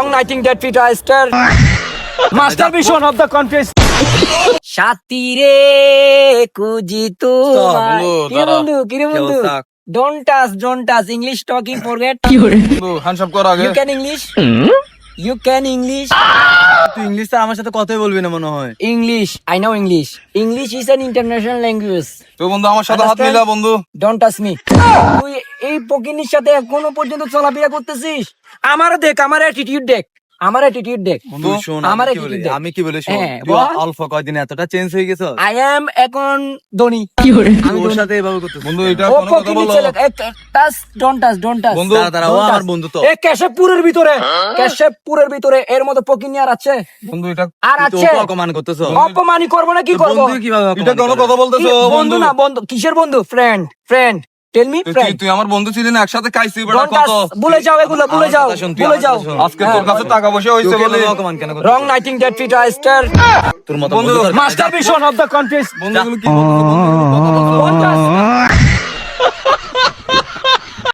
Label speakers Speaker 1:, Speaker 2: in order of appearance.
Speaker 1: Wrong writing that feet star. Master vision of the country. সাথী রে কুজি তোমায় কিরে বন্ধু don't touch English talking forget
Speaker 2: হ্যান্ডসাপ কর আগে
Speaker 1: you can English
Speaker 3: তুই ইংলিশে আমার সাথে কথাই বলবি না মনে হয়।
Speaker 1: English I know English is an international language
Speaker 2: তো বন্ধু আমার সাথে হাত মিলা বন্ধু।
Speaker 1: don't touch me তুই এই পকিনির সাথে এখনো পর্যন্ত চলাফেরা করতেছিস আমার দেখ আমার অ্যাটিটিউড দেখ
Speaker 3: বন্ধু শোন
Speaker 1: আমার
Speaker 3: আমি কি বলি,
Speaker 1: attitude দেখ।
Speaker 3: আমি কি বলি শোন,
Speaker 1: হ্যাঁ,
Speaker 3: তুই
Speaker 1: বল।
Speaker 3: অল্প কয়দিন এতটা চেঞ্জ হয়ে গেছ।
Speaker 1: I am এখন ধনী
Speaker 3: আমি তোর সাথে এভাবে করতেছি।
Speaker 2: বন্ধু এটা
Speaker 1: ও
Speaker 2: কোনো কথা
Speaker 1: পকিনির
Speaker 2: বলো
Speaker 1: ছেলে don't touch
Speaker 2: বন্ধু
Speaker 3: দাঁড়া, ও আমার বন্ধু তো।
Speaker 1: এ কেশবপুরের ভিতরে এর মতো পকিনি আর আছে
Speaker 2: বন্ধু এটা
Speaker 1: আর
Speaker 3: তুই
Speaker 1: আছে
Speaker 3: ওকে অপমান করতেছ।
Speaker 1: অপমানি করবো না কি
Speaker 3: তোর
Speaker 1: করবো
Speaker 3: বন্ধু কিভাবে অপমান
Speaker 2: এটা কোনো
Speaker 3: করে?
Speaker 2: কথা বলতেছো
Speaker 1: কি-
Speaker 2: বন্ধু
Speaker 1: বন্ধু না বন্ধু কিসের বন্ধু ফ্রেন্ড টেল মি ফ্রেন্ড
Speaker 2: তুই আমার বন্ধু ছিলি না একসাথে খাইছি বেটা
Speaker 1: ডোন্ট
Speaker 2: কত
Speaker 1: ভুলে যাও এগুলো ভুলে
Speaker 3: আমার
Speaker 1: যাও
Speaker 3: কথা শোন, তুই
Speaker 1: ভুলে
Speaker 3: আমার
Speaker 1: যাও
Speaker 3: কথা শোন।
Speaker 2: আজকে তোর কাছে টাকা পয়সা হইছে
Speaker 3: তোকে
Speaker 2: বলে
Speaker 3: এভাবে অপমান কেন করছিস?
Speaker 1: রং নাইটিং দ্যাট ফিট স্টার
Speaker 3: তোর মতো
Speaker 2: বন্ধু,
Speaker 3: বন্ধু দরকার।
Speaker 1: Master vision of the country
Speaker 2: বন্ধু এগুলো কি বলতেছো? বন্ধু, কথা বলতেছো?
Speaker 1: বন্ধু